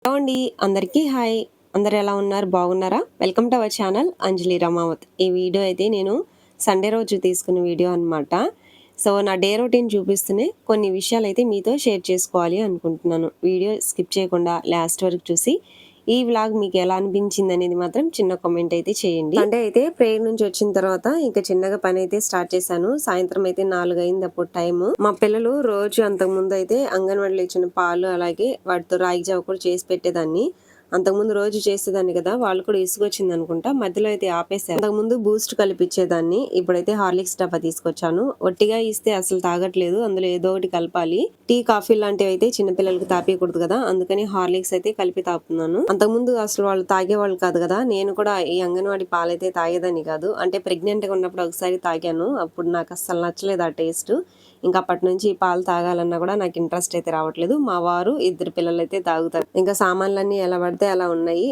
Hello అండి, అందరికీ hi. అందరు ఎలా ఉన్నారు? బాగున్నారా? వెల్కమ్ టు అవర్ ఛానల్ అంజలి రమావత్. ఈ వీడియో అయితే నేను సండే రోజు తీసుకున్న వీడియో అనమాట. సో నా డే రొటీన్ చూపిస్తూనే కొన్ని విషయాలు అయితే మీతో షేర్ చేసుకోవాలి అనుకుంటున్నాను. వీడియో స్కిప్ చేయకుండా లాస్ట్ వరకు చూసి ఈ వ్లాగ్ మీకు ఎలా అనిపించింది అనేది మాత్రం చిన్న కామెంట్ అయితే చేయండి. సండే అయితే ప్రేయర్ నుంచి వచ్చిన తర్వాత ఇంకా చిన్నగా పని అయితే స్టార్ట్ చేశాను. సాయంత్రం అయితే 4 అయింది అప్పుడు టైం. మా పిల్లలు రోజు అంతకు ముందు అయితే అంగన్వాడీలో ఇచ్చిన పాలు అలాగే వాటితో రాగి జావ కూడా చేసి పెట్టేదాన్ని. అంతకుముందు రోజు చేసేదాన్ని కదా, వాళ్ళు కూడా ఇసుకొచ్చింది అనుకుంటా, మధ్యలో అయితే ఆపేశారు. అంతకుముందు బూస్ట్ కలిపిచ్చేదాన్ని, ఇప్పుడైతే హార్లిక్స్ డబ్బా తీసుకొచ్చాను. ఒట్టిగా ఇస్తే అసలు తాగట్లేదు, అందులో ఏదో ఒకటి కలపాలి. టీ కాఫీ లాంటివి అయితే చిన్నపిల్లలకి తాపేయకూడదు కదా, అందుకని హార్లిక్స్ అయితే కలిపి తాపుతున్నాను. అంతకుముందు అసలు వాళ్ళు తాగేవాళ్ళు కాదు కదా, నేను కూడా ఈ అంగన్వాడీ పాలైతే తాగేదాన్ని కాదు. అంటే ప్రెగ్నెంట్ గా ఉన్నప్పుడు ఒకసారి తాగాను, అప్పుడు నాకు అసలు నచ్చలేదు ఆ టేస్ట్. ఇంకా అప్పటి నుంచి పాలు తాగాలన్నా కూడా నాకు ఇంట్రెస్ట్ అయితే రావట్లేదు. మా వారు ఇద్దరు పిల్లలు అయితే తాగుతారు. ఇంకా సామాన్లన్నీ ఎలా పడితే అలా ఉన్నాయి,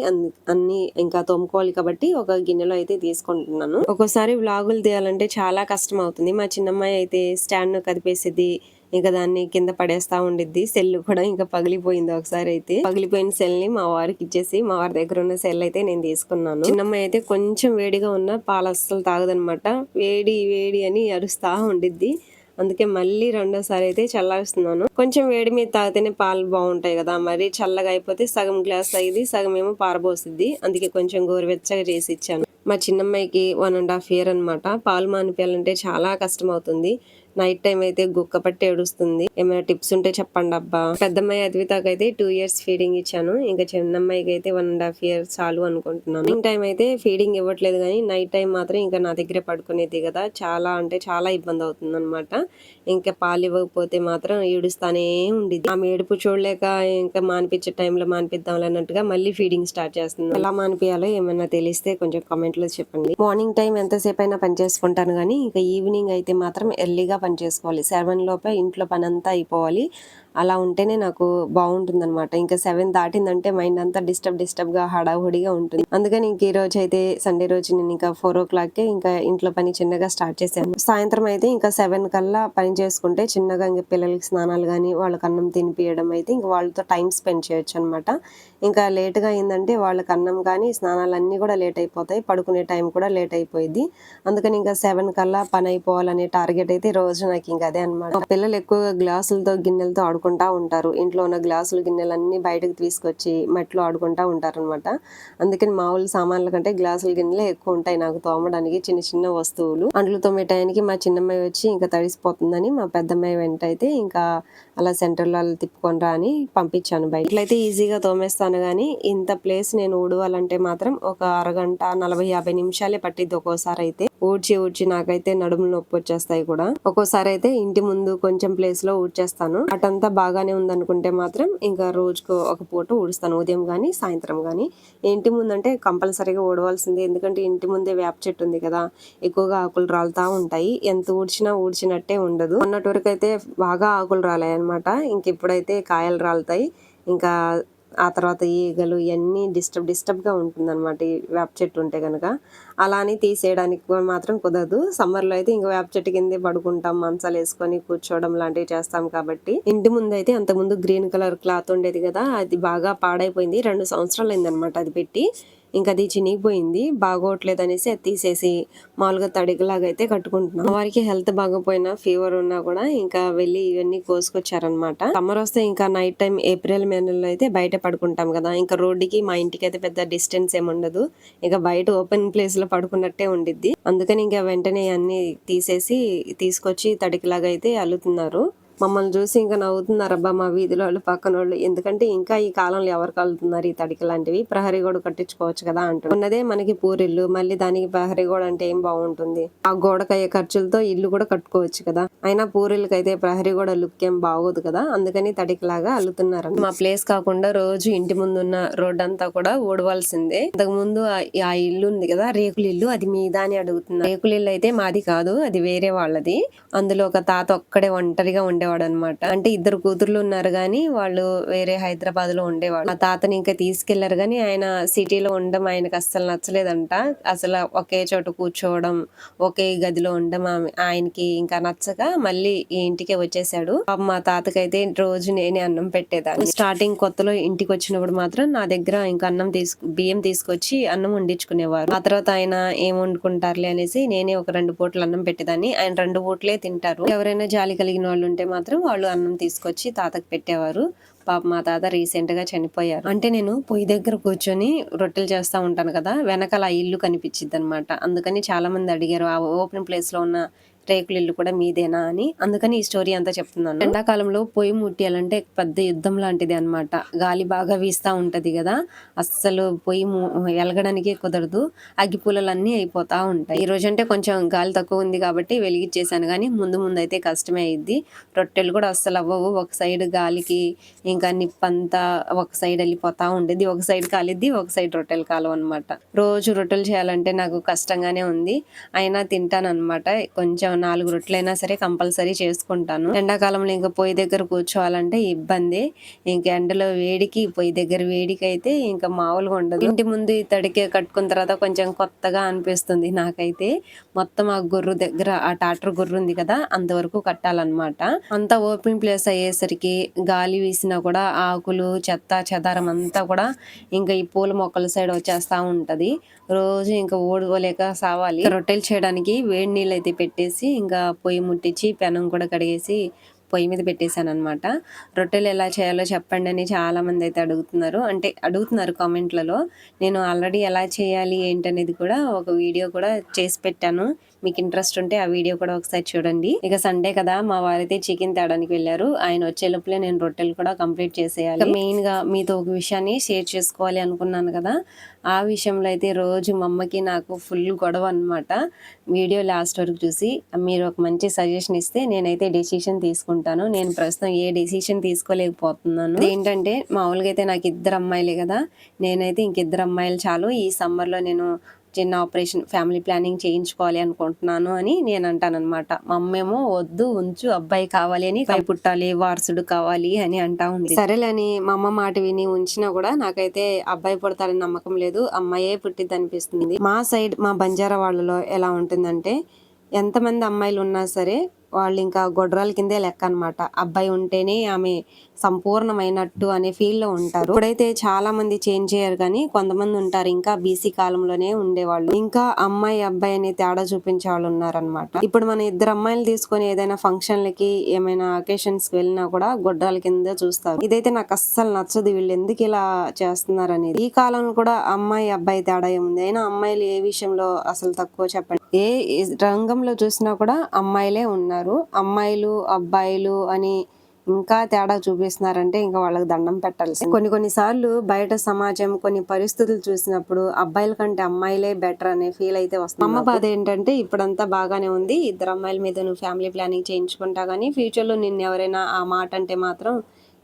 అన్ని ఇంకా తోముకోవాలి కాబట్టి ఒక గిన్నెలో అయితే తీసుకుంటున్నాను. ఒక్కోసారి వ్లాగులు తీయాలంటే చాలా కష్టం అవుతుంది. మా చిన్నమ్మాయి అయితే స్టాండ్ కదిపేసేది, ఇంకా దాన్ని కింద పడేస్తా ఉండిద్ది. సెల్ కూడా ఇంకా పగిలిపోయింది ఒకసారి అయితే. పగిలిపోయిన సెల్ ని మా వారికి ఇచ్చేసి మా వారి దగ్గర ఉన్న సెల్ అయితే నేను తీసుకున్నాను. చిన్నమ్మాయి అయితే కొంచెం వేడిగా ఉన్న పాలు అస్సలు తాగదనమాట. వేడి వేడి అని అరుస్తా ఉండిద్ది. అందుకే మళ్ళీ రెండోసారి అయితే చల్లారుస్తున్నాను. కొంచెం వేడి మీద తాగితేనే పాలు బాగుంటాయి కదా, మరి చల్లగా అయిపోతే సగం గ్లాస్ అయ్యింది, సగం ఏమో పారబోసిద్ది. అందుకే కొంచెం గోరువెచ్చగా చేసి ఇచ్చాను. మా చిన్నమ్మాయికి 1.5 years అనమాట. పాలు మానిపించాలంటే చాలా కష్టం అవుతుంది. నైట్ టైం అయితే గుక్క పట్టి ఏడుస్తుంది. ఏమైనా టిప్స్ ఉంటే చెప్పండి అబ్బా. పెద్దమ్మాయి అద్వితాకి అయితే 2 years ఫీడింగ్ ఇచ్చాను. ఇంకా చిన్నమ్మాయికి అయితే 1.5 years చాలు అనుకుంటున్నాను. మార్నింగ్ టైం అయితే ఫీడింగ్ ఇవ్వట్లేదు, కానీ నైట్ టైం మాత్రం ఇంకా నా దగ్గరే పడుకునేది కదా, చాలా అంటే చాలా ఇబ్బంది అవుతుంది అనమాట. ఇంకా పాలు ఇవ్వకపోతే మాత్రం ఏడుస్తానే ఉండిద్ది. ఆమె ఏడుపు చూడలేక ఇంకా మానిపించే టైంలో మానిపిద్దాం అన్నట్టుగా మళ్ళీ ఫీడింగ్ స్టార్ట్ చేస్తుంది. ఎలా మానిపించాలో ఏమైనా తెలిస్తే కొంచెం కామెంట్ లో చెప్పండి. మార్నింగ్ టైం ఎంతసేపు అయినా పని చేసుకుంటాను, కానీ ఇంకా ఈవినింగ్ అయితే మాత్రం ఎర్లీగా పని చేసుకోవాలి. 7 లోపే ఇంట్లో పని అంతా అయిపోవాలి. అలా ఉంటేనే నాకు బాగుంటుంది అనమాట. ఇంకా 7 దాటిందంటే మైండ్ అంతా డిస్టర్బ్ గా హడావుడిగా ఉంటుంది. అందుకని ఇంక ఈ రోజు అయితే సండే రోజు నేను ఇంకా 4 o'clock ఇంకా ఇంట్లో పని చిన్నగా స్టార్ట్ చేశాను. సాయంత్రం అయితే ఇంకా 7 కల్లా పని చేసుకుంటే చిన్నగా ఇంకా పిల్లలకి స్నానాలు కానీ వాళ్ళకి అన్నం తినిపియడం అయితే ఇంకా వాళ్ళతో టైం స్పెండ్ చేయొచ్చు అనమాట. ఇంకా లేట్ గా అయిందంటే వాళ్ళకి అన్నం కానీ స్నానాలు అన్ని కూడా లేట్ అయిపోతాయి, పడుకునే టైం కూడా లేట్ అయిపోయింది. అందుకని ఇంకా 7 కల్లా పని అయిపోవాలనే టార్గెట్ అయితే రోజు నాకు ఇంకా అదే అనమాట. పిల్లలు ఎక్కువగా గ్లాసులతో గిన్నెలతో ఆడుకుంటా ఉంటారు. ఇంట్లో ఉన్న గ్లాసులు గిన్నెలన్నీ బయటకు తీసుకొచ్చి మట్టిలో ఆడుకుంటా ఉంటారు అనమాట. అందుకని మామూలు సామాన్ల కంటే గ్లాసుల గిన్నెలే ఎక్కువ ఉంటాయి నాకు తోమడానికి, చిన్న చిన్న వస్తువులు. అంట్లు తోమే టైంకి మా చిన్నమ్మాయి వచ్చి ఇంకా తడిసిపోతుందని మా పెద్దమ్మాయి వెంట అయితే ఇంకా అలా సెంటర్లో అలా తిప్పుకొని రా అని పంపించాను. బయట ఇట్లయితే ఈజీగా తోమేస్తాను, కానీ ఇంత ప్లేస్ నేను ఊడవాలంటే మాత్రం ఒక అరగంట 40-50 నిమిషాలే పట్టిద్ది ఒక్కోసారి అయితే. ఊడ్చి నాకైతే నడుములు నొప్పి వచ్చేస్తాయి కూడా. ఒక్కోసారి అయితే ఇంటి ముందు కొంచెం ప్లేస్ లో ఊడ్చేస్తాను. అటంతా బాగానే ఉందనుకుంటే మాత్రం ఇంకా రోజుకు ఒక పూట ఊడుస్తాను, ఉదయం గానీ సాయంత్రం గానీ. ఇంటి ముందు అంటే కంపల్సరీగా ఊడవలసిందే, ఎందుకంటే ఇంటి ముందే వేప చెట్టు ఉంది కదా, ఎక్కువగా ఆకులు రాలుతా ఉంటాయి. ఎంత ఊడ్చినా ఊడ్చినట్టే ఉండదు. మొన్నటి వరకు అయితే బాగా ఆకులు రాలాయి అనమాట. ఇంక ఇప్పుడైతే కాయలు రాలుతాయి. ఇంకా ఆ తర్వాత ఈగలు ఇవన్నీ డిస్టర్బ్ గా ఉంటుంది అనమాట ఈ వేప చెట్టు ఉంటే కనుక. అలా అని తీసేయడానికి మాత్రం కుదరదు. సమ్మర్ లో అయితే ఇంకా వేప చెట్టు కిందే పడుకుంటాం, మంచాలు వేసుకొని కూర్చోవడం లాంటివి చేస్తాం కాబట్టి. ఇంటి ముందు అయితే అంతకుముందు గ్రీన్ కలర్ క్లాత్ ఉండేది కదా, అది బాగా పాడైపోయింది. 2 సంవత్సరాలు అయింది అనమాట అది పెట్టి. ఇంకా అది చినిగిపోయింది, బాగోట్లేదు అనేసి అది తీసేసి మామూలుగా తడికలాగా అయితే కట్టుకుంటున్నాం. వారికి హెల్త్ బాగోపోయినా ఫీవర్ ఉన్నా కూడా ఇంకా వెళ్ళి ఇవన్నీ కోసుకొచ్చారనమాట. సమ్మర్ వస్తే ఇంకా నైట్ టైం ఏప్రిల్ మే నెలలో అయితే బయట పడుకుంటాం కదా, ఇంకా రోడ్డుకి మా ఇంటికి అయితే పెద్ద డిస్టెన్స్ ఏముండదు. ఇక బయట ఓపెన్ ప్లేస్ లో పడుకున్నట్టే ఉండిద్ది. అందుకని ఇంకా వెంటనే అన్ని తీసేసి తీసుకొచ్చి తడికిలాగా అయితే అల్లుతున్నారు. మమ్మల్ని చూసి ఇంకా నవ్వుతున్నారు అబ్బా మా వీధిలో వాళ్ళు, పక్కన వాళ్ళు. ఎందుకంటే ఇంకా ఈ కాలంలో ఎవరు కలుతున్నారు ఈ తడిక లాంటివి, ప్రహరీ గోడ కట్టించుకోవచ్చు కదా అంటారు. ఉన్నదే మనకి పూరిల్లు, మళ్ళీ దానికి ప్రహరీ గోడ అంటే ఏం బాగుంటుంది. ఆ గోడకయ్యే ఖర్చులతో ఇల్లు కూడా కట్టుకోవచ్చు కదా. అయినా పూరిళ్ళకైతే ప్రహరీ గోడ లుక్ ఏం బాగోదు కదా, అందుకని తడికలాగా అల్లుతున్నారు. మా ప్లేస్ కాకుండా రోజు ఇంటి ముందు ఉన్న రోడ్ అంతా కూడా ఊడవలసిందే. ఇంతకు ముందు ఆ ఇల్లు ఉంది కదా, రేకుల ఇల్లు, అది మీదా అని అడుగుతున్నారు. రేకుల ఇల్లు అయితే మాది కాదు, అది వేరే వాళ్ళది. అందులో ఒక తాత ఒక్కడే ఒంటరిగా ఉండేవాడు పెట్టేవాడు అనమాట. అంటే ఇద్దరు కూతుర్లు ఉన్నారు గానీ వాళ్ళు వేరే హైదరాబాద్ లో ఉండేవాడు. మా తాతని ఇంకా తీసుకెళ్లారు గానీ ఆయన సిటీలో ఉండడం ఆయనకు అస్సలు నచ్చలేదంట. అసలు ఒకే చోట కూర్చోవడం, ఒకే గదిలో ఉండడం ఆయనకి ఇంకా నచ్చక మళ్ళీ ఈ ఇంటికే వచ్చేసాడు. మా తాతకైతే రోజు నేనే అన్నం పెట్టేదాన్ని. స్టార్టింగ్ కొత్తలో ఇంటికి వచ్చినప్పుడు మాత్రం నా దగ్గర ఇంకా బియ్యం తీసుకొచ్చి అన్నం వండించుకునేవారు. ఆ తర్వాత ఆయన ఏం వండుకుంటారులే అనేసి నేనే ఒక 2 పూటలు అన్నం పెట్టేదాన్ని. ఆయన 2 పూటలే తింటారు. ఎవరైనా జాలి కలిగిన వాళ్ళు ఉంటే మాత్రం వాళ్ళు అన్నం తీసుకొచ్చి తాతకు పెట్టేవారు. మా తాత రీసెంట్ గా చనిపోయారు. అంటే నేను పొయ్యి దగ్గర కూర్చొని రొట్టెలు చేస్తా ఉంటాను కదా, వెనకాల ఆ ఇల్లు కనిపించిద్ది అనమాట. అందుకని చాలా మంది అడిగారు ఆ ఓపెన్ ప్లేస్ లో ఉన్న రేకుల ఇల్లు కూడా మీదేనా అని. అందుకని ఈ స్టోరీ అంతా చెప్తున్నాను. ఎండాకాలంలో పొయ్యి ముట్టియాలంటే పెద్ద యుద్ధం లాంటిది అనమాట. గాలి బాగా వీస్తా ఉంటది కదా, అస్సలు పొయ్యి ఎలగడానికే కుదరదు. అగ్గిపుల్లలన్నీ అయిపోతా ఉంటాయి. ఈ రోజంటే కొంచెం గాలి తక్కువ ఉంది కాబట్టి వెలిగించేసాను, కానీ ముందు ముందు అయితే కష్టమే అయ్యిద్ది. రొట్టెలు కూడా అస్సలు అవ్వవు. ఒక సైడ్ గాలికి ఇంకా నిప్పంతా ఒక సైడ్ వెళ్ళిపోతా ఉండేది, ఒక సైడ్ కాలిద్ది, ఒక సైడ్ రొట్టెలు కాలవు అనమాట. రోజు రొట్టెలు చేయాలంటే నాకు కష్టంగానే ఉంది. అయినా తింటాను అనమాట. కొంచెం 4 రొట్టెలైనా సరే కంపల్సరీ చేసుకుంటాను. ఎండాకాలంలో ఇంకా పొయ్యి దగ్గర కూర్చోవాలంటే ఇబ్బంది. ఇంకా ఎండలో వేడికి పొయ్యి దగ్గర వేడికి అయితే ఇంకా మామూలుగా ఉండదు. ఇంటి ముందు తడికే కట్టుకున్న తర్వాత కొంచెం కొత్తగా అనిపిస్తుంది నాకైతే. మొత్తం ఆ గుర్రు దగ్గర ఆ టాటర్ గుర్రు ఉంది కదా, అంతవరకు కట్టాలన్నమాట. అంతా ఓపెన్ ప్లేస్ అయ్యేసరికి గాలి వీసినా కూడా ఆకులు చెత్త చెదారం అంతా కూడా ఇంకా ఈ పూల మొక్కల సైడ్ వచ్చేస్తా ఉంటది. రోజు ఇంకా ఓడుకోలేక సావాలి. రొట్టెలు చేయడానికి వేడి నీళ్ళు అయితే పెట్టేసి ఇంకా పొయ్యి ముట్టించి పెనం కూడా కడిగేసి పొయ్యి మీద పెట్టేశాను అనమాట. రొట్టెలు ఎలా చేయాలో చెప్పండి అని చాలా మంది అయితే అడుగుతున్నారు కామెంట్లలో. నేను ఆల్రెడీ ఎలా చేయాలి ఏంటనేది కూడా ఒక వీడియో కూడా చేసి పెట్టాను. మీకు ఇంట్రెస్ట్ ఉంటే ఆ వీడియో కూడా ఒకసారి చూడండి. ఇక సండే కదా, మా వారైతే చికెన్ తేడానికి వెళ్ళారు. ఆయన వచ్చే లోపలే నేను రొట్టెలు కూడా కంప్లీట్ చేసేయాలి. మెయిన్ గా మీతో ఒక విషయాన్ని షేర్ చేసుకోవాలి అనుకున్నాను కదా, ఆ విషయంలో అయితే రోజు మా అమ్మకి నాకు ఫుల్ గొడవ అనమాట. వీడియో లాస్ట్ వరకు చూసి మీరు ఒక మంచి సజెషన్ ఇస్తే నేనైతే డెసిషన్ తీసుకుంటాను. నేను ప్రస్తుతం ఏ డెసిషన్ తీసుకోలేకపోతున్నాను. ఏంటంటే మామూలుగా అయితే నాకు 2 అమ్మాయిలే కదా, నేనైతే ఇంక 2 అమ్మాయిలు చాలు. ఈ సమ్మర్ లో నేను చిన్న ఆపరేషన్ ఫ్యామిలీ ప్లానింగ్ చేయించుకోవాలి అనుకుంటున్నాను అని నేను అంటానన్నమాట. మా అమ్మేమో వద్దు ఉంచు, అబ్బాయి కావాలి అని, పుట్టాలి వారసుడు కావాలి అని అంటా ఉంది. సరేలేని మా అమ్మ మాట విని ఉంచినా కూడా నాకైతే అబ్బాయి పుడతారని నమ్మకం లేదు, అమ్మాయే పుట్టిద్ది అనిపిస్తుంది. మా సైడ్ మా బంజారా వాళ్ళలో ఎలా ఉంటుందంటే ఎంతమంది అమ్మాయిలు ఉన్నా సరే వాళ్ళు ఇంకా గొడ్రాల కిందే లెక్క అనమాట. అబ్బాయి ఉంటేనే ఆమె సంపూర్ణమైనట్టు అనే ఫీల్ లో ఉంటారు. ఇప్పుడైతే చాలా మంది చేంజ్ అయ్యారు, కానీ కొంతమంది ఉంటారు ఇంకా బీసీ కాలంలోనే ఉండేవాళ్ళు. ఇంకా అమ్మాయి అబ్బాయి అనే తేడా చూపించే వాళ్ళు ఉన్నారనమాట. ఇప్పుడు మన 2 అమ్మాయిలు తీసుకొని ఏదైనా ఫంక్షన్లకి ఏమైనా అకేషన్స్ కి వెళ్ళినా కూడా గొడ్రాల కింద చూస్తారు. ఇదైతే నాకు అస్సలు నచ్చదు. వీళ్ళు ఎందుకు ఇలా చేస్తున్నారు అనేది. ఈ కాలంలో కూడా అమ్మాయి అబ్బాయి తేడా ఏముంది? అయినా అమ్మాయిలు ఏ విషయంలో అసలు తక్కువ చెప్పండి? ఏ రంగంలో చూసినా కూడా అమ్మాయిలే ఉన్నారు. అమ్మాయిలు అబ్బాయిలు అని ఇంకా తేడా చూపిస్తున్నారంటే ఇంకా వాళ్ళకి దండం పెట్టాల్సింది. కొన్ని సార్లు బయట సమాజం కొన్ని పరిస్థితులు చూసినప్పుడు అబ్బాయిల కంటే అమ్మాయిలే బెటర్ అనే ఫీల్ అయితే వస్తుంది. అమ్మ బాధ ఏంటంటే ఇప్పుడంతా బాగానే ఉంది, 2 అమ్మాయిల మీద నువ్వు ఫ్యామిలీ ప్లానింగ్ చేయించుకుంటా గానీ ఫ్యూచర్ లో నిన్ను ఎవరైనా ఆ మాట అంటే మాత్రం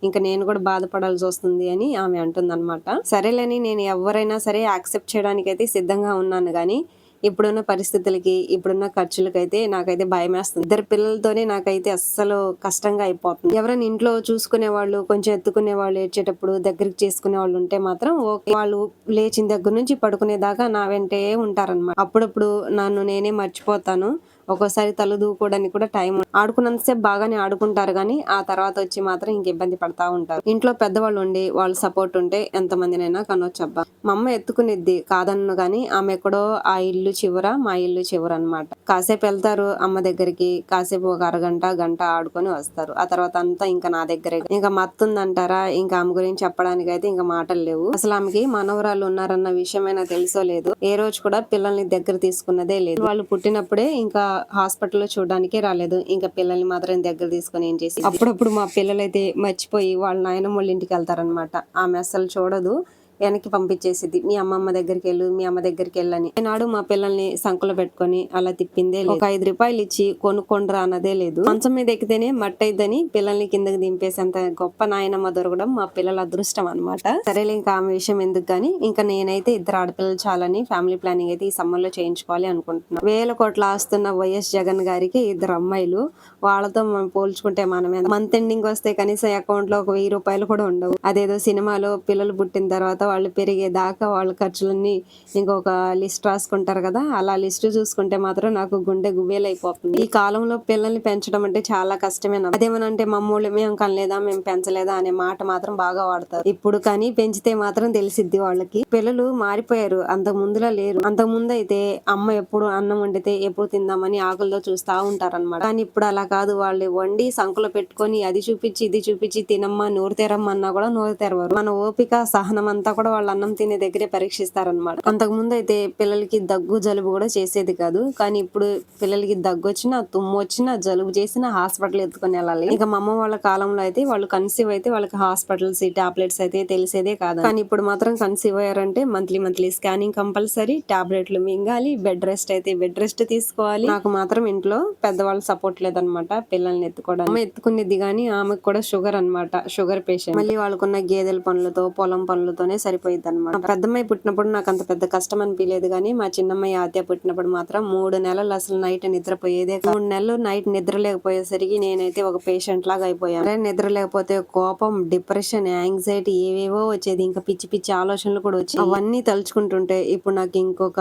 ఇంకా నేను కూడా బాధపడాల్సి వస్తుంది అని ఆమె అంటుందన్నమాట. సరేలేని నేను ఎవరైనా సరే యాక్సెప్ట్ చేయడానికి అయితే సిద్ధంగా ఉన్నాను, కానీ ఇప్పుడున్న పరిస్థితులకి ఇప్పుడున్న ఖర్చులకైతే నాకైతే భయం వేస్తుంది. 2 పిల్లలతోనే నాకైతే అస్సలు కష్టంగా అయిపోతుంది. ఎవరైనా ఇంట్లో చూసుకునే వాళ్ళు, కొంచెం ఎత్తుకునే వాళ్ళు, ఏడ్చేటప్పుడు దగ్గరికి చేసుకునే వాళ్ళు ఉంటే మాత్రం ఓకే. వాళ్ళు లేచిన దగ్గర నుంచి పడుకునే దాకా నా వెంటే ఉంటారన్నమాట. అప్పుడప్పుడు నన్ను నేనే మర్చిపోతాను. ఒక్కోసారి తల దూకోవడానికి కూడా టైం, ఆడుకున్నంతసేపు బాగానే ఆడుకుంటారు, కానీ ఆ తర్వాత వచ్చి మాత్రం ఇంక ఇబ్బంది పడతా ఉంటారు. ఇంట్లో పెద్దవాళ్ళు ఉండి వాళ్ళ సపోర్ట్ ఉంటే ఎంతమందినైనా కనొచ్చబ్బా. మా అమ్మ ఎత్తుకునేది కాదన్ను, కానీ ఆమె ఎక్కడో ఆ ఇల్లు చివర మా ఇల్లు చివర అనమాట. కాసేపు వెళ్తారు అమ్మ దగ్గరికి, కాసేపు ఒక అరగంట గంట ఆడుకొని వస్తారు. ఆ తర్వాత అంతా ఇంకా నా దగ్గరే. ఇంకా మత్తుందంటారా, ఇంకా ఆమె గురించి చెప్పడానికి అయితే ఇంకా మాటలు లేవు. అసలు ఆమెకి మనవరాలు ఉన్నారన్న విషయమైనా తెలుసో లేదు, ఏ రోజు కూడా పిల్లల్ని దగ్గర తీసుకున్నదే లేదు. వాళ్ళు పుట్టినప్పుడే ఇంకా హాస్పిటల్లో చూడడానికే రాలేదు, ఇంకా పిల్లల్ని మాత్రం దగ్గర తీసుకొని ఏం చేసి. అప్పుడప్పుడు మా పిల్లలైతే మర్చిపోయి వాళ్ళ నాయనమ్మ వాళ్ళ ఇంటికి వెళ్తారనమాట. ఆమె అసలు చూడదు. వెనక్కి పంపించేసిద్ది. మీ అమ్మమ్మ దగ్గరికి వెళ్ళు, మీ అమ్మ దగ్గరికి వెళ్ళని. ఈనాడు మా పిల్లల్ని సంకలో పెట్టుకొని అలా తిప్పిందే లేదు. ఒక 5 రూపాయలు ఇచ్చి కొనుక్కొండ్రా అన్నదే లేదు. మంచం మీద ఎక్కితేనే మట్టి అయిద్దని పిల్లల్ని కిందకి దింపేసేంత గొప్ప నాయనమ్మ దొరకడం మా పిల్లల అదృష్టం అన్నమాట. సరేలే ఇంకా ఆమె విషయం ఎందుకు గాని, ఇంకా నేనైతే 2 ఆడపిల్లలు చాలని ఫ్యామిలీ ప్లానింగ్ అయితే ఈ సమ్మర్ లో చేయించుకోవాలి అనుకుంటున్నా. 1000 కోట్ల ఆస్తున్న వైఎస్ జగన్ గారికి 2 అమ్మాయిలు. వాళ్ళతో మనం పోల్చుకుంటే మనమే. మంత్ ఎండింగ్ వస్తే కనీసం అకౌంట్ లో ఒక 1000 రూపాయలు కూడా ఉండవు. అదేదో సినిమాలో పిల్లలు పుట్టిన తర్వాత వాళ్ళు పెరిగేదాకా వాళ్ళ ఖర్చులన్నీ ఇంకొక లిస్ట్ రాసుకుంటారు కదా, అలా లిస్ట్ చూసుకుంటే మాత్రం నాకు గుండె గుబేలైపోతుంది. ఈ కాలంలో పిల్లల్ని పెంచడం అంటే చాలా కష్టమేనా. అదేమనంటే మమ్మల్ని మేము కనలేదా, మేము పెంచలేదా అనే మాట మాత్రం బాగా వాడతారు. ఇప్పుడు కానీ పెంచితే మాత్రం తెలిసిద్ది వాళ్ళకి. పిల్లలు మారిపోయారు, అంతకు ముందులా లేరు. అంతకు ముందు అయితే అమ్మ ఎప్పుడు అన్నం వండితే ఎప్పుడు తిందామని ఆకలితో చూస్తా ఉంటారన్నమాట. కానీ ఇప్పుడు అలా కాదు. వాళ్ళు వండి సంకలో పెట్టుకొని అది చూపించి ఇది చూపించి తినమ్మా నోరు తెరమ్మన్నా కూడా నోరు తెరవరు. మన ఓపిక సహనం అంతా కూడా వాళ్ళు అన్నం తినే దగ్గరే పరీక్షిస్తారనమాట. అంతకు ముందు అయితే పిల్లలకి దగ్గు జలుబు కూడా చేసేది కాదు. కానీ ఇప్పుడు పిల్లలకి దగ్గు వచ్చినా, తుమ్ము వచ్చినా, జలుబు చేసినా హాస్పిటల్ ఎత్తుకొని వెళ్ళాలి. ఇంకా మా అమ్మ వాళ్ళ కాలంలో అయితే వాళ్ళు కన్సీవ్ అయితే వాళ్ళకి హాస్పిటల్స్ టాబ్లెట్స్ అయితే తెలిసేదే కాదు. కానీ ఇప్పుడు మాత్రం కన్సీవ్ అయ్యారంటే మంత్లీ స్కానింగ్ కంపల్సరీ, టాబ్లెట్లు మింగాలి, బెడ్ రెస్ట్ అయితే బెడ్ రెస్ట్ తీసుకోవాలి. నాకు మాత్రం ఇంట్లో పెద్దవాళ్ళు సపోర్ట్ లేదనమాట పిల్లల్ని ఎత్తుకోవడం. అమ్మ ఎత్తుకునేది కానీ ఆమెకు కూడా షుగర్ అనమాట, షుగర్ పేషెంట్. మళ్ళీ వాళ్ళకున్న గేదెల పనులతో పొలం పనులతోనే సరిపోయింది అనమాట. పెద్దమ్మాయి పుట్టినప్పుడు నాకు అంత పెద్ద కష్టం అనిపించలేదు కానీ మా చిన్నమ్మాయి ఆద్య పుట్టినప్పుడు మాత్రం 3 నెలలు అసలు నైట్ నిద్రపోయేదే. 3 నెలలు నైట్ నిద్ర లేకపోయేసరికి నేనైతే ఒక పేషెంట్ లాగా అయిపోయాను. నిద్ర లేకపోతే కోపం, డిప్రెషన్, యాంగ్జైటీ ఏవేవో వచ్చేది. ఇంకా పిచ్చి పిచ్చి ఆలోచనలు కూడా వచ్చాయి. అవన్నీ తలుచుకుంటుంటే ఇప్పుడు నాకు ఇంకొక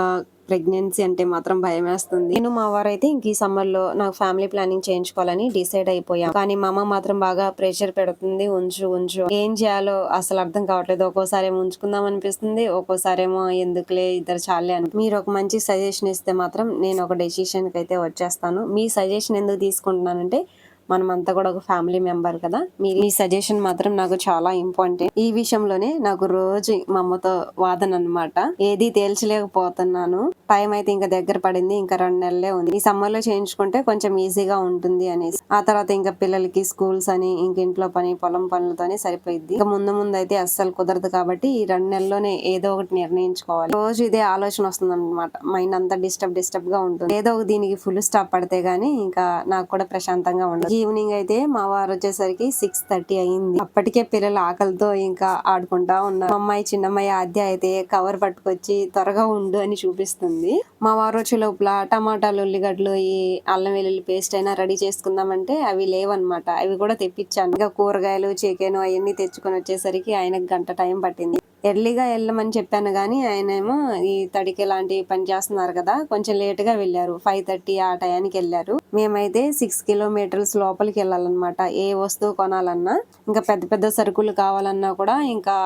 ప్రెగ్నెన్సీ అంటే మాత్రం భయం వేస్తుంది. నేను మా వారైతే ఇంక ఈ సమ్మర్ లో నాకు ఫ్యామిలీ ప్లానింగ్ చేయించుకోవాలని డిసైడ్ అయిపోయాం. కానీ మా అమ్మ మాత్రం బాగా ప్రెషర్ పెడుతుంది, ఉంచు ఉంచు. ఏం చేయాలో అసలు అర్థం కావట్లేదు. ఒక్కోసారి ఏమో ఉంచుకుందాం అనిపిస్తుంది, ఒక్కోసారేమో ఎందుకులే ఇద్దరు చాలే అని. మీరు ఒక మంచి సజెషన్ ఇస్తే మాత్రం నేను ఒక డెసిషన్ కి అయితే వచ్చేస్తాను. మీ సజెషన్ ఎందుకు తీసుకుంటున్నానంటే మనమంతా కూడా ఒక ఫ్యామిలీ మెంబర్ కదా. మీ సజెషన్ మాత్రం నాకు చాలా ఇంపార్టెంట్. ఈ విషయంలోనే నాకు రోజు మా అమ్మతో వాదన అనమాట. ఏది తేల్చలేకపోతున్నాను. టైం అయితే ఇంకా దగ్గర పడింది, ఇంకా 2 నెలలే ఉంది. ఈ సమ్మర్ లో చేయించుకుంటే కొంచెం ఈజీగా ఉంటుంది అనేసి. ఆ తర్వాత ఇంకా పిల్లలకి స్కూల్స్ అని, ఇంక ఇంట్లో పని, పొలం పనులతోనే సరిపోయింది. ఇంకా ముందు అయితే అస్సలు కుదరదు కాబట్టి ఈ 2 నెలల్లోనే ఏదో ఒకటి నిర్ణయించుకోవాలి. రోజు ఇదే ఆలోచన వస్తుంది అనమాట. మైండ్ అంతా డిస్టర్బ్ గా ఉంటుంది. ఏదో ఒక దీనికి ఫుల్ స్టాప్ పడితే గానీ ఇంకా నాకు కూడా ప్రశాంతంగా ఉండదు. ఈవినింగ్ అయితే మా వారు వచ్చేసరికి 6:30 అయింది. అప్పటికే పిల్లలు ఆకలితో ఇంకా ఆడుకుంటా ఉన్నారు. మా అమ్మాయి చిన్నమ్మాయి ఆద్య అయితే కవర్ పట్టుకొచ్చి త్వరగా ఉండు అని చూపిస్తుంది. మా వారు వచ్చే లోపల టమాటాలు, ఉల్లిగడ్డలు, ఈ అల్లం వెల్లుల్లి పేస్ట్ అయినా రెడీ చేసుకుందామంటే అవి లేవన్నమాట. అవి కూడా తెప్పించాను. ఇంకా కూరగాయలు, చికెన్ అవన్నీ తెచ్చుకొని వచ్చేసరికి ఆయనకు గంట టైం పట్టింది. ఎర్లీగా వెళ్ళమని చెప్పాను గానీ ఆయన ఏమో ఈ తడికి లాంటి పని చేస్తున్నారు కదా, కొంచెం లేట్ గా వెళ్ళారు. 5:30 ఆ టయానికి వెళ్ళారు. మేమైతే 6 కిలోమీటర్స్ లోపలికి వెళ్ళాలన్నమాట. ఏ వస్తువు కొనాలన్నా, ఇంకా పెద్ద పెద్ద సరుకులు కావాలన్నా కూడా ఇంకా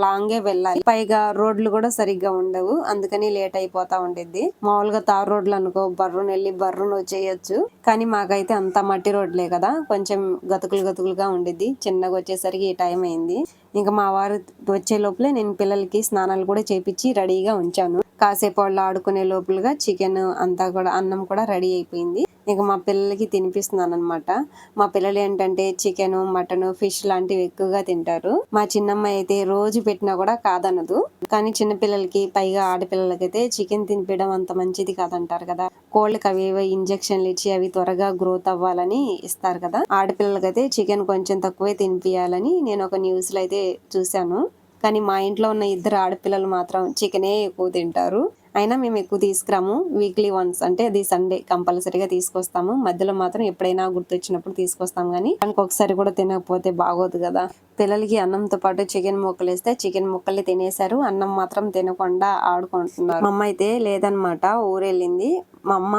లాంగే వెళ్ళాలి. పైగా రోడ్లు కూడా సరిగ్గా ఉండవు, అందుకని లేట్ అయిపోతా ఉండేది. మామూలుగా తారు రోడ్లు అనుకో బర్రును వెళ్ళి బర్రును వచ్చేయచ్చు. కానీ మాకైతే అంత మట్టి రోడ్లే కదా, కొంచెం గతుకులుగా ఉండేది. చిన్నగా వచ్చేసరికి ఈ టైం అయింది. ఇంకా మా వారు వచ్చే లోపలే నేను పిల్లలకి స్నానాలు కూడా చేపించి రెడీగా ఉంచాను. కాసేపు వాళ్ళు ఆడుకునే లోపలుగా చికెన్ అంతా కూడా, అన్నం కూడా రెడీ అయిపోయింది. ఇంకా మా పిల్లలకి తినిపిస్తున్నాను అనమాట. మా పిల్లలు ఏంటంటే చికెన్, మటన్, ఫిష్ లాంటివి ఎక్కువగా తింటారు. మా చిన్నమ్మాయి అయితే రోజు పెట్టినా కూడా కాదనదు. కానీ చిన్న పిల్లలకి, పైగా ఆడపిల్లలకైతే చికెన్ తినిపించడం అంత మంచిది కాదంటారు కదా. కోళ్ళకి అవేవో ఇంజక్షన్లు ఇచ్చి అవి త్వరగా గ్రోత్ అవ్వాలని ఇస్తారు కదా. ఆడపిల్లలకైతే చికెన్ కొంచెం తక్కువే తినిపియాలని నేను ఒక న్యూస్ లో అయితే చూశాను. కానీ మా ఇంట్లో ఉన్న 2 ఆడపిల్లలు మాత్రం చికెనే ఎక్కువ తింటారు. అయినా మేము ఎక్కువ తీసుకురాము. వీక్లీ వన్స్ అంటే అది సండే కంపల్సరీగా తీసుకొస్తాము. మధ్యలో మాత్రం ఎప్పుడైనా గుర్తొచ్చినప్పుడు తీసుకొస్తాం. కానీ దానికి ఒకసారి కూడా తినకపోతే బాగోదు కదా. పిల్లలకి అన్నంతో పాటు చికెన్ ముక్కలు వేస్తే చికెన్ ముక్కల్ని తినేశారు, అన్నం మాత్రం తినకుండా ఆడుకుంటున్నారు. మా అమ్మ అయితే లేదనమాట, ఊరెళ్ళింది. మా అమ్మ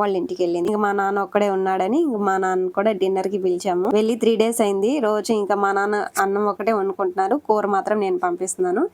వాళ్ళ ఇంటికి వెళ్ళింది. ఇంకా మా నాన్న ఒక్కడే ఉన్నాడని ఇంక మా నాన్న కూడా డిన్నర్ కి పిలిచాము. వెళ్ళి 3 days అయింది. రోజు ఇంకా మా నాన్న అన్నం ఒకటే వండుకుంటున్నారు, కూర మాత్రం నేను పంపిస్తున్నాను.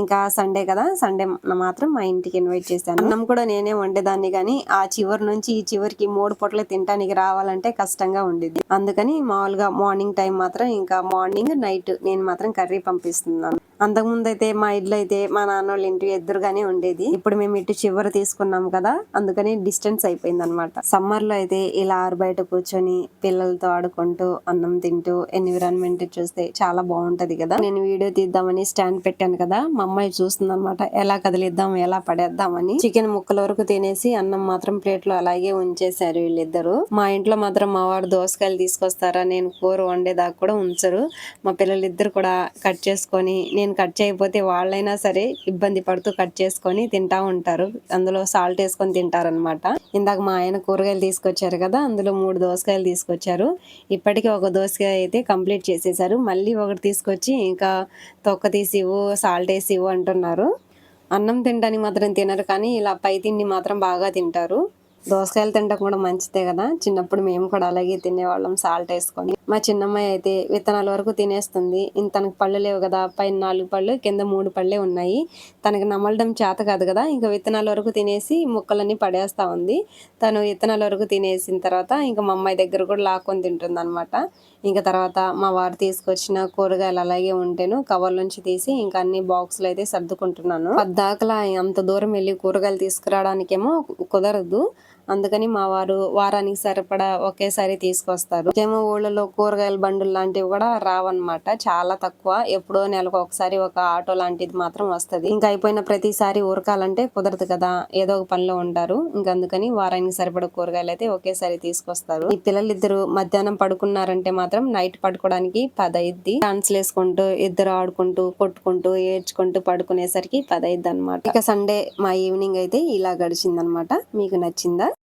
ఇంకా సండే కదా, సండే మాత్రం మా ఇంటికి ఇన్వైట్ చేశాను. అన్నం కూడా నేనే వండేదాన్ని, కానీ ఆ చివరి నుంచి ఈ చివరికి 3 పూటలు తినడానికి రావాలంటే కష్టంగా ఉండేది. అందుకని మామూలుగా మార్నింగ్ టైం మాత్రం ఇంకా మార్నింగ్ నైట్ నేను మాత్రం కర్రీ పంపిస్తున్నాను. అంతకుముందు అయితే మా ఇల్లు అయితే మా నాన్న వాళ్ళ ఇంటి ఎదురుగానే ఉండేది. ఇప్పుడు మేము ఇటు చివరి తీసుకున్నాం కదా, అందుకని డిస్టెన్స్ అయిపోయింది అనమాట. సమ్మర్ లో అయితే ఇలా ఆరు బయట కూర్చొని పిల్లలతో ఆడుకుంటూ అన్నం తింటూ ఎన్విరాన్మెంట్ చూస్తే చాలా బాగుంటది కదా. నేను వీడియో తీద్దామని స్టాండ్ పెట్టాను కదా, మా అమ్మాయి చూస్తుంది అనమాట ఎలా కదిలిద్దాం ఎలా పడేద్దామని. చికెన్ ముక్కల వరకు తినేసి అన్నం మాత్రం ప్లేట్ లో అలాగే ఉంచేశారు వీళ్ళిద్దరు. మా ఇంట్లో మాత్రం మా వాడు దోసకాయలు తీసుకొస్తారా, నేను కూర వండేదాకా కూడా ఉంచరు. మా పిల్లలిద్దరు కూడా కట్ చేసుకొని, నేను కట్ చేయకపోతే వాళ్ళైనా సరే ఇబ్బంది పడుతూ కట్ చేసుకొని తింటా ఉంటారు. అందులో సాల్ట్ వేసుకొని తింటారనమాట. ఇందాక మా ఆయన కూరగాయలు తీసుకొచ్చారు కదా, అందులో 3 దోసకాయలు తీసుకొచ్చారు. ఇప్పటికీ ఒక దోసకాయ అయితే కంప్లీట్ చేసేసారు. మళ్ళీ ఒకటి తీసుకొచ్చి ఇంకా తొక్క తీసి ఇవ్వు, సాల్ట్ వేసి ఇవ్వు అంటున్నారు. అన్నం తినడానికి మాత్రం తినరు, కానీ ఇలా పై తిండి మాత్రం బాగా తింటారు. దోసకాయలు తినడం కూడా మంచిదే కదా. చిన్నప్పుడు మేము కూడా అలాగే తినేవాళ్ళం సాల్ట్ వేసుకొని. మా చిన్నమ్మాయి అయితే విత్తనాల వరకు తినేస్తుంది. తనకు పళ్ళు లేవు కదా, పైన 4 పళ్ళు కింద 3 పళ్ళే ఉన్నాయి. తనకి నమలడం చేత కాదు కదా, ఇంకా విత్తనాల వరకు తినేసి ముక్కలన్నీ పడేస్తా ఉంది. తను విత్తనాల వరకు తినేసిన తర్వాత ఇంకా మా అమ్మాయి దగ్గర కూడా లాక్కొని తింటుంది అనమాట. ఇంకా తర్వాత మా వారు తీసుకొచ్చిన కూరగాయలు అలాగే ఉంటేను కవర్ నుంచి తీసి ఇంకా అన్ని బాక్సులు అయితే సర్దుకుంటున్నాను. పద్దాకలా అంత దూరం వెళ్ళి కూరగాయలు తీసుకురావడానికేమో కుదరదు. అందుకని మా వారు వారానికి సరిపడా ఒకేసారి తీసుకొస్తారు. ఏమో ఊళ్ళలో కూరగాయల బండులు లాంటివి కూడా రావన్నమాట, చాలా తక్కువ. ఎప్పుడో నెలకు ఒకసారి ఒక ఆటో లాంటిది మాత్రం వస్తది. ఇంకా అయిపోయిన ప్రతిసారి ఊరకాలంటే కుదరదు కదా, ఏదో ఒక పనిలో ఉంటారు. ఇంకా అందుకని వారానికి సరిపడా కూరగాయలు అయితే ఒకేసారి తీసుకొస్తారు. ఈ పిల్లలిద్దరు మధ్యాహ్నం పడుకున్నారంటే మాత్రం నైట్ పడుకోవడానికి 10 అయ్యిద్ది. డాన్స్లు వేసుకుంటూ ఇద్దరు ఆడుకుంటూ కొట్టుకుంటూ ఏడ్చుకుంటూ పడుకునేసరికి 10 అయ్యిద్ది అనమాట. ఇక సండే మా ఈవినింగ్ అయితే ఇలా గడిచిందనమాట. మీకు నచ్చిందా?